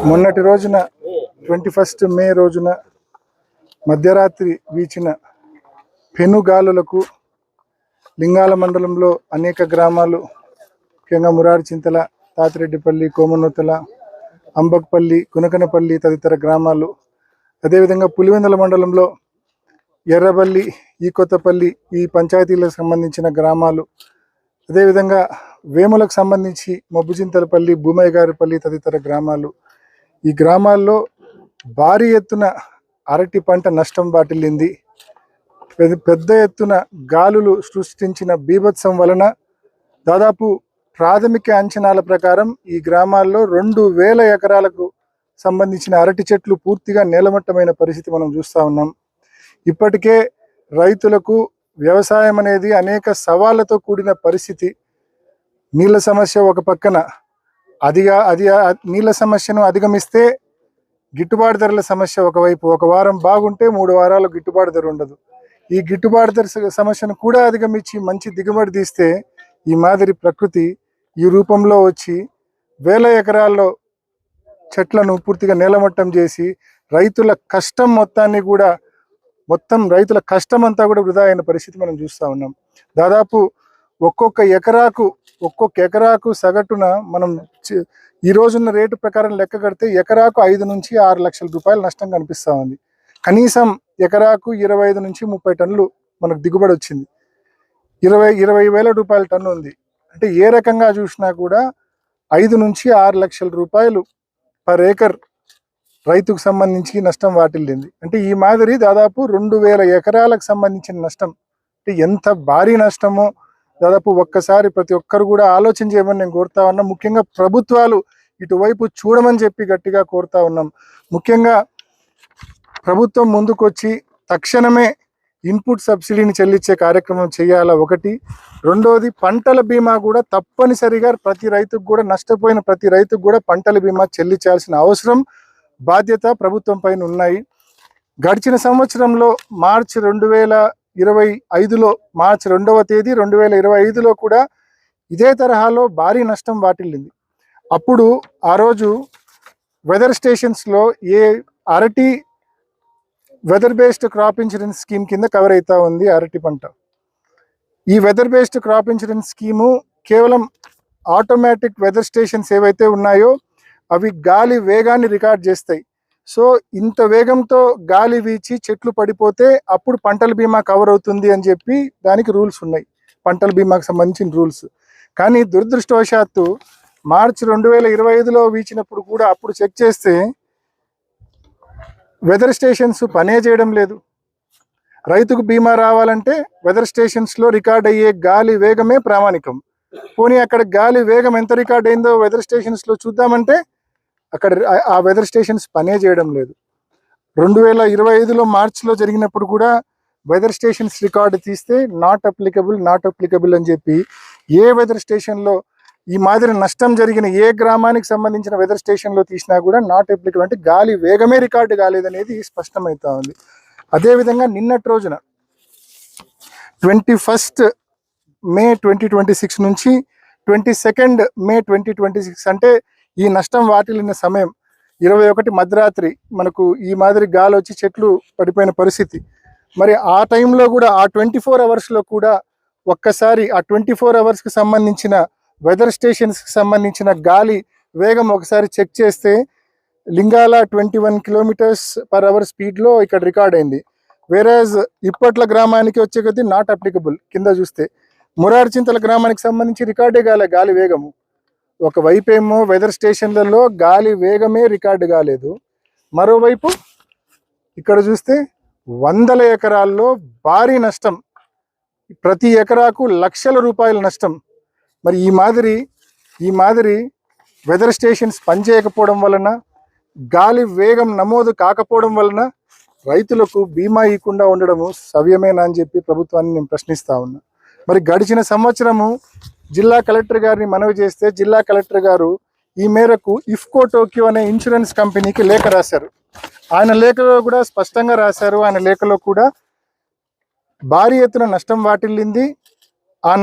మొన్నటి రోజున 21 మే రోజున మధ్యరాత్రి వీచిన పెనుగాలులకు లింగాల మండలంలో అనేక గ్రామాలు, ముఖ్యంగా మురారి చింతల, తాతిరెడ్డిపల్లి, కోమనూతల, అంబక్పల్లి, కునకనపల్లి తదితర గ్రామాలు, అదేవిధంగా పులివెందుల మండలంలో ఎర్రబల్లి, ఈ కొత్తపల్లి ఈ పంచాయతీలకు సంబంధించిన గ్రామాలు, అదేవిధంగా వేములకు సంబంధించి మబ్బుచింతలపల్లి, భూమయ్య గారిపల్లి తదితర గ్రామాలు. ఈ గ్రామాల్లో భారీ ఎత్తున అరటి పంట నష్టం వాటిల్లింది. పెద్ద ఎత్తున గాలులు సృష్టించిన బీభత్సం వలన దాదాపు ప్రాథమిక అంచనాల ప్రకారం ఈ గ్రామాల్లో 2000 ఎకరాలకు సంబంధించిన అరటి చెట్లు పూర్తిగా నేలమట్టమైన పరిస్థితి మనం చూస్తూ ఉన్నాం. ఇప్పటికే రైతులకు వ్యవసాయం అనేది అనేక సవాళ్లతో కూడిన పరిస్థితి. నీళ్ళ సమస్య ఒక పక్కన, నీళ్ళ సమస్యను అధిగమిస్తే గిట్టుబాటు ధరల సమస్య ఒకవైపు. ఒక వారం బాగుంటే 3 వారాలు గిట్టుబాటు ధర ఉండదు. ఈ గిట్టుబాటు ధర సమస్యను కూడా అధిగమించి మంచి దిగుబడి తీస్తే ఈ మాదిరి ప్రకృతి ఈ రూపంలో వచ్చి 1000 ఎకరాల్లో చెట్లను పూర్తిగా నేలమట్టం చేసి రైతుల కష్టం మొత్తాన్ని కూడా రైతుల కష్టం అంతా కూడా వృధా అయిన పరిస్థితి మనం చూస్తూ ఉన్నాం. దాదాపు ఒక్కొక్క ఎకరాకు సగటున మనం ఈ రోజున్న రేటు ప్రకారం లెక్క కడితే ఎకరాకు 5 నుంచి 6 లక్షల రూపాయలు నష్టం కనిపిస్తూ ఉంది. కనీసం ఎకరాకు 25 నుంచి 30 టన్నులు మనకు దిగుబడి వచ్చింది. 20,000 రూపాయల టన్ను ఉంది. అంటే ఏ రకంగా చూసినా కూడా 5 నుంచి 6 లక్షల రూపాయలు పర్ ఏకర్ రైతుకు సంబంధించి నష్టం వాటిల్లింది. అంటే ఈ మాదిరి దాదాపు 2000 ఎకరాలకు సంబంధించిన నష్టం. అంటే ఎంత భారీ నష్టమో దాదాపు ఒక్కసారి ప్రతి ఒక్కరు కూడా ఆలోచన చేయమని నేను కోరుతా ఉన్నాం. ముఖ్యంగా ప్రభుత్వాలు ఇటువైపు చూడమని చెప్పి గట్టిగా కోరుతా ఉన్నాం. ముఖ్యంగా ప్రభుత్వం ముందుకొచ్చి తక్షణమే ఇన్పుట్ సబ్సిడీని చెల్లించే కార్యక్రమం చేయాలా ఒకటి. రెండోది పంటల బీమా కూడా తప్పనిసరిగా ప్రతి రైతుకు కూడా, నష్టపోయిన ప్రతి రైతుకు కూడా పంటల బీమా చెల్లించాల్సిన అవసరం, బాధ్యత ప్రభుత్వం పైన ఉన్నాయి. గడిచిన సంవత్సరంలో మార్చి 2025లో మార్చి 2వ తేదీ 2025లో కూడా ఇదే తరహాలో భారీ నష్టం వాటిల్లింది. అప్పుడు ఆ రోజు వెదర్ స్టేషన్స్లో అరటి weather based crop insurance scheme కింద కవర్ అవుతా ఉంది అరటి పంట. ఈ weather based crop insurance scheme కేవలం ఆటోమేటిక్ వెదర్ స్టేషన్స్ ఏవైతే ఉన్నాయో అవి గాలి వేగాన్ని రికార్డ్ చేస్తాయి. సో ఇంత వేగంతో గాలి వీచి చెట్లు పడిపోతే అప్పుడు పంటల బీమా కవర్ అవుతుంది అని చెప్పి దానికి రూల్స్ ఉన్నాయి, పంటల బీమాకు సంబంధించిన రూల్స్. కానీ దురదృష్టవశాత్తు మార్చి 2025లో వీచినప్పుడు కూడా అప్పుడు చెక్ చేస్తే వెదర్ స్టేషన్స్ పనే చేయడం లేదు. రైతుకు బీమా రావాలంటే వెదర్ స్టేషన్స్లో రికార్డ్ అయ్యే గాలి వేగమే ప్రామాణికం. పోనీ అక్కడ గాలి వేగం ఎంత రికార్డ్ అయిందో వెదర్ స్టేషన్స్లో చూద్దామంటే అక్కడ ఆ వెదర్ స్టేషన్స్ పనే చేయడం లేదు. 2025లో మార్చిలో జరిగినప్పుడు కూడా వెదర్ స్టేషన్స్ రికార్డు తీస్తే నాట్ అప్లికబుల్ అని చెప్పి ఏ వెదర్ స్టేషన్లో ఈ మాదిరి నష్టం జరిగిన ఏ గ్రామానికి సంబంధించిన వెదర్ స్టేషన్లో తీసినా కూడా నాట్ అప్లికబుల్, అంటే గాలి వేగమే రికార్డు కాలేదనేది స్పష్టమవుతా ఉంది. అదేవిధంగా నిన్నటి రోజున 21 మే 2026 నుంచి 22 మే 2026 అంటే ఈ నష్టం వాటిల్లిన సమయం 21 మధ్యరాత్రి మనకు ఈ మాదిరి గాలి వచ్చి చెట్లు పడిపోయిన పరిస్థితి. మరి ఆ టైంలో కూడా ఆ 24 అవర్స్లో కూడా ఒక్కసారి ఆ 24 అవర్స్కి సంబంధించిన వెదర్ స్టేషన్స్కి సంబంధించిన గాలి వేగం ఒకసారి చెక్ చేస్తే లింగాల 21 km/h స్పీడ్లో ఇక్కడ రికార్డ్ అయింది. వేరేజ్ ఇప్పట్ల గ్రామానికి వచ్చే కొద్దీ నాట్ అప్లికబుల్. కింద చూస్తే మురారి చింతల గ్రామానికి సంబంధించి రికార్డే గాలి వేగము. ఒకవైపు ఏమో వెదర్ స్టేషన్లలో గాలి వేగమే రికార్డు కాలేదు, మరోవైపు ఇక్కడ చూస్తే 100 ఎకరాల్లో భారీ నష్టం, ప్రతి ఎకరాకు లక్షల రూపాయల నష్టం. మరి ఈ మాదిరి ఈ మాదిరి వెదర్ స్టేషన్స్ పనిచేయకపోవడం వలన, గాలి వేగం నమోదు కాకపోవడం వలన రైతులకు బీమా ఇవ్వకుండా ఉండడము సవ్యమేనా అని చెప్పి ప్రభుత్వాన్ని నేను ప్రశ్నిస్తా ఉన్నా. మరి గడిచిన సంవత్సరము జిల్లా కలెక్టర్ గారిని మనవి చేస్తే జిల్లా కలెక్టర్ గారు ఈ మేరకు ఇఫ్కో టోక్యో అనే ఇన్సూరెన్స్ కంపెనీకి లేఖ రాశారు. ఆయన లేఖలో కూడా స్పష్టంగా రాశారు. ఆయన లేఖలో కూడా భారీ ఎత్తున నష్టం వాటిల్లింది. ఆ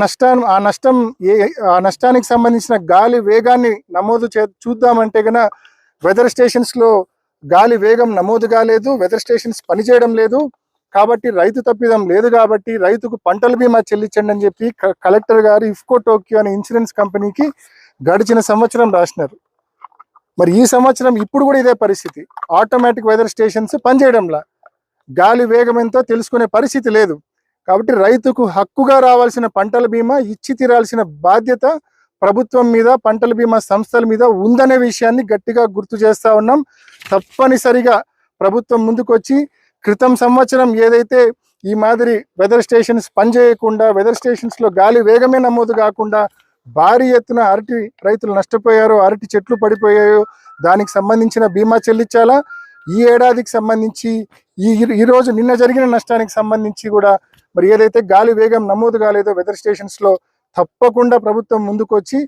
నష్టానికి సంబంధించిన గాలి వేగాన్ని నమోదు చూద్దామంటే గన వెదర్ స్టేషన్స్లో గాలి వేగం నమోదు కాలేదు, వెదర్ స్టేషన్స్ పనిచేయడం లేదు, కాబట్టి రైతు తప్పిదం లేదు, కాబట్టి రైతుకు పంటల బీమా చెల్లించండి అని చెప్పి కలెక్టర్ గారు ఇఫ్కో టోక్యో అనే ఇన్సూరెన్స్ కంపెనీకి గడిచిన సంవత్సరం రాసినారు. మరి ఈ సంవత్సరం ఇప్పుడు కూడా ఇదే పరిస్థితి. ఆటోమేటిక్ వెదర్ స్టేషన్స్ పనిచేయడంలా, గాలి వేగం ఎంతో తెలుసుకునే పరిస్థితి లేదు. కాబట్టి రైతుకు హక్కుగా రావాల్సిన పంటల బీమా ఇచ్చి తీరాల్సిన బాధ్యత ప్రభుత్వం మీద, పంటల బీమా సంస్థల మీద ఉందనే విషయాన్ని గట్టిగా గుర్తు చేస్తా ఉన్నాం. తప్పనిసరిగా ప్రభుత్వం ముందుకొచ్చి క్రితం సంవత్సరం ఏదైతే ఈ మాదిరి వెదర్ స్టేషన్స్ పనిచేయకుండా, వెదర్ స్టేషన్స్లో గాలి వేగమే నమోదు కాకుండా భారీ ఎత్తున అరటి రైతులు నష్టపోయారో, అరటి చెట్లు పడిపోయాయో దానికి సంబంధించిన బీమా చెల్లించాలా. ఈ ఏడాదికి సంబంధించి ఈరోజు నిన్న జరిగిన నష్టానికి సంబంధించి కూడా మరి ఏదైతే గాలి వేగం నమోదు కాలేదో వెదర్ స్టేషన్స్లో తప్పకుండా ప్రభుత్వం ముందుకొచ్చి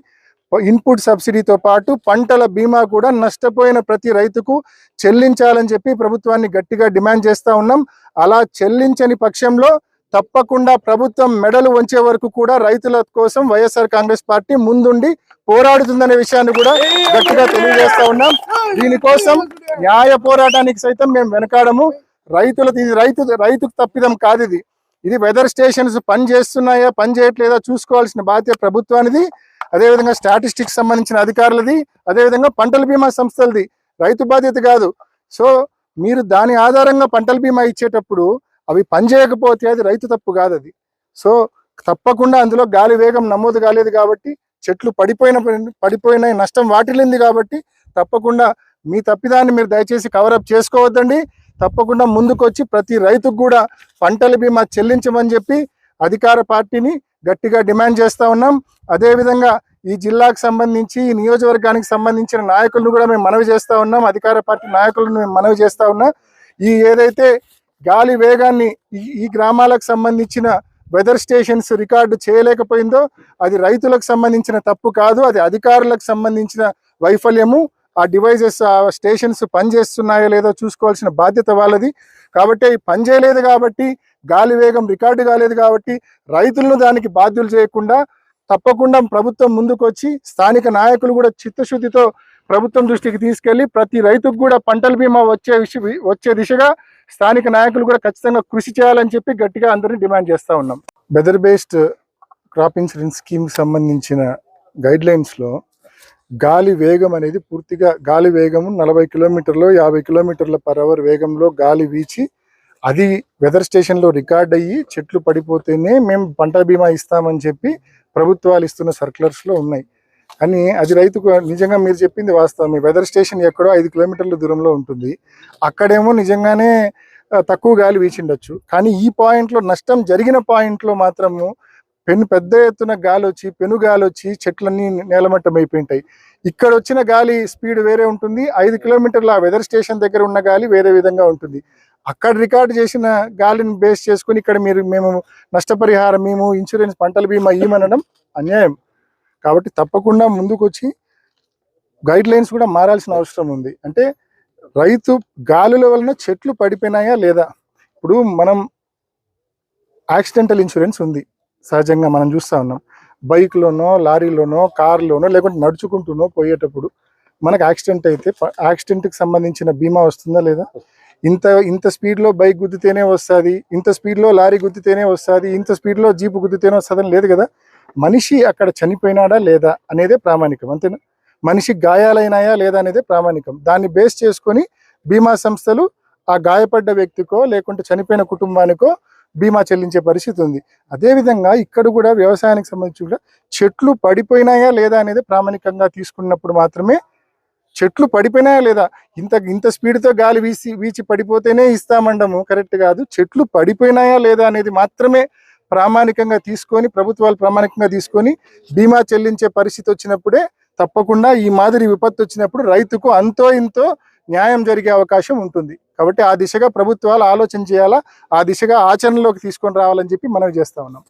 ఇన్పుట్ సబ్సిడీతో పాటు పంటల బీమా కూడా నష్టపోయిన ప్రతి రైతుకు చెల్లించాలని చెప్పి ప్రభుత్వాన్ని గట్టిగా డిమాండ్ చేస్తూ ఉన్నాం. అలా చెల్లించని పక్షంలో తప్పకుండా ప్రభుత్వం మెడలు వంచే వరకు కూడా రైతుల కోసం వైఎస్ఆర్ కాంగ్రెస్ పార్టీ ముందుండి పోరాడుతుందనే విషయాన్ని కూడా గట్టిగా తెలియజేస్తా ఉన్నాం. దీనికోసం న్యాయ పోరాటానికి సైతం మేము వెనకాడము. రైతుకు తప్పిదం కాదు ఇది. ఇది వెదర్ స్టేషన్స్ పని చేస్తున్నాయా, పని చేయట్లేదా చూసుకోవాల్సిన బాధ్యత ప్రభుత్వానిది, అదేవిధంగా స్టాటిస్టిక్స్ సంబంధించిన అధికారులది, అదేవిధంగా పంటల బీమా సంస్థలది. రైతు బాధ్యత కాదు. సో మీరు దాని ఆధారంగా పంటల బీమా ఇచ్చేటప్పుడు అవి పనిచేయకపోతే అది రైతు తప్పు కాదు అది. సో తప్పకుండా అందులో గాలి వేగం నమోదు కాలేదు కాబట్టి, చెట్లు పడిపోయిన నష్టం వాటిల్లింది కాబట్టి తప్పకుండా మీ తప్పిదాన్ని మీరు దయచేసి కవరప్ చేసుకోవద్దండి. తప్పకుండా ముందుకొచ్చి ప్రతి రైతుకు కూడా పంటల బీమా చెల్లించమని చెప్పి అధికార పార్టీని గట్టిగా డిమాండ్ చేస్తూ ఉన్నాం. అదేవిధంగా ఈ జిల్లాకు సంబంధించి, ఈ నియోజకవర్గానికి సంబంధించిన నాయకులను కూడా మేము మనవి చేస్తూ ఉన్నాం. అధికార పార్టీ నాయకులను మేము మనవి చేస్తూ ఉన్నాం. ఈ ఏదైతే గాలి వేగాన్ని ఈ గ్రామాలకు సంబంధించిన వెదర్ స్టేషన్స్ రికార్డు చేయలేకపోయిందో అది రైతులకు సంబంధించిన తప్పు కాదు, అది అధికారులకు సంబంధించిన వైఫల్యము. ఆ డివైజెస్, ఆ స్టేషన్స్ పనిచేస్తున్నాయో లేదో చూసుకోవాల్సిన బాధ్యత వాళ్ళది. కాబట్టి పని చేయలేదు కాబట్టి, గాలి వేగం రికార్డు కాలేదు కాబట్టి రైతులను దానికి బాధ్యులు చేయకుండా తప్పకుండా ప్రభుత్వం ముందుకొచ్చి స్థానిక నాయకులు కూడా చిత్తశుద్ధితో ప్రభుత్వం దృష్టికి తీసుకెళ్లి ప్రతి రైతుకు కూడా పంటల బీమా వచ్చే దిశగా స్థానిక నాయకులు కూడా ఖచ్చితంగా కృషి చేయాలని చెప్పి గట్టిగా అందరినీ డిమాండ్ చేస్తూ ఉన్నాం. వెదర్ బేస్డ్ క్రాప్ ఇన్సూరెన్స్ స్కీమ్కి సంబంధించిన గైడ్ లైన్స్లో గాలి వేగం అనేది పూర్తిగా గాలి వేగము 40 కిలోమీటర్లు 50 కిలోమీటర్ల పర్ అవర్ వేగంలో గాలి వీచి అది వెదర్ స్టేషన్లో రికార్డ్ అయ్యి చెట్లు పడిపోతేనే మేము పంట బీమా ఇస్తామని చెప్పి ప్రభుత్వాలు ఇస్తున్న సర్క్యులర్స్లో ఉన్నాయి. కానీ అది రైతుకు నిజంగా మీరు చెప్పింది వాస్తవం. వెదర్ స్టేషన్ ఎక్కడో 5 కిలోమీటర్ల దూరంలో ఉంటుంది. అక్కడేమో నిజంగానే తక్కువ గాలి వీచిండొచ్చు. కానీ ఈ పాయింట్లో, నష్టం జరిగిన పాయింట్లో మాత్రము పెద్ద ఎత్తున గాలి వచ్చి, పెను గాలి వచ్చి చెట్లన్నీ నేలమట్టం అయిపోయింటాయి. ఇక్కడ వచ్చిన గాలి స్పీడ్ వేరే ఉంటుంది, 5 కిలోమీటర్ల వెదర్ స్టేషన్ దగ్గర ఉన్న గాలి వేరే విధంగా ఉంటుంది. అక్కడ రికార్డు చేసిన గాలిని బేస్ చేసుకుని ఇక్కడ మేము నష్టపరిహారం, మేము ఇన్సూరెన్స్ పంటల బీమా ఇవ్వమనడం అన్యాయం. కాబట్టి తప్పకుండా ముందుకు వచ్చి గైడ్ లైన్స్ కూడా మారాల్సిన అవసరం ఉంది. అంటే రైతు గాలుల వలన చెట్లు పడిపోయినాయా లేదా. ఇప్పుడు మనం యాక్సిడెంటల్ ఇన్సూరెన్స్ ఉంది, సహజంగా మనం చూస్తూ ఉన్నాం. బైక్లోనో, లారీలోనో, కార్లోనో, లేకుంటే నడుచుకుంటూనో పోయేటప్పుడు మనకు యాక్సిడెంట్ అయితే యాక్సిడెంట్కి సంబంధించిన బీమా వస్తుందా లేదా. ఇంత స్పీడ్లో బైక్ గుద్దితేనే వస్తుంది, ఇంత స్పీడ్లో లారీ గుద్దితేనే వస్తుంది, ఇంత స్పీడ్లో జీపు గుద్దితేనే వస్తుందని లేదు కదా. మనిషి అక్కడ చనిపోయినాడా లేదా అనేదే ప్రామాణికం, అంతేనా. మనిషి గాయాలైనాయా లేదా అనేదే ప్రామాణికం. దాన్ని బేస్ చేసుకొని బీమా సంస్థలు ఆ గాయపడ్డ వ్యక్తికో లేకుంటే చనిపోయిన కుటుంబానికో బీమా చెల్లించే పరిస్థితి ఉంది. అదేవిధంగా ఇక్కడ కూడా వ్యవసాయానికి సంబంధించి కూడా చెట్లు పడిపోయినాయా లేదా అనేది ప్రామాణికంగా తీసుకున్నప్పుడు మాత్రమే, చెట్లు పడిపోయినాయా లేదా, ఇంత స్పీడ్తో గాలి వీచి పడిపోతేనే ఇస్తామండము కరెక్ట్ కాదు. చెట్లు పడిపోయినాయా లేదా అనేది మాత్రమే ప్రామాణికంగా తీసుకొని, ప్రభుత్వాలు ప్రామాణికంగా తీసుకొని బీమా చెల్లించే పరిస్థితి వచ్చినప్పుడే తప్పకుండా ఈ మాదిరి విపత్తు వచ్చినప్పుడు రైతుకు అంతో ఇంతో న్యాయం జరిగే అవకాశం ఉంటుంది. కాబట్టి ఆ దిశగా ప్రభుత్వాలు ఆలోచన చేయాలా, ఆ దిశగా ఆచరణలోకి తీసుకొని రావాలని చెప్పి మనం చేస్తా ఉన్నాం.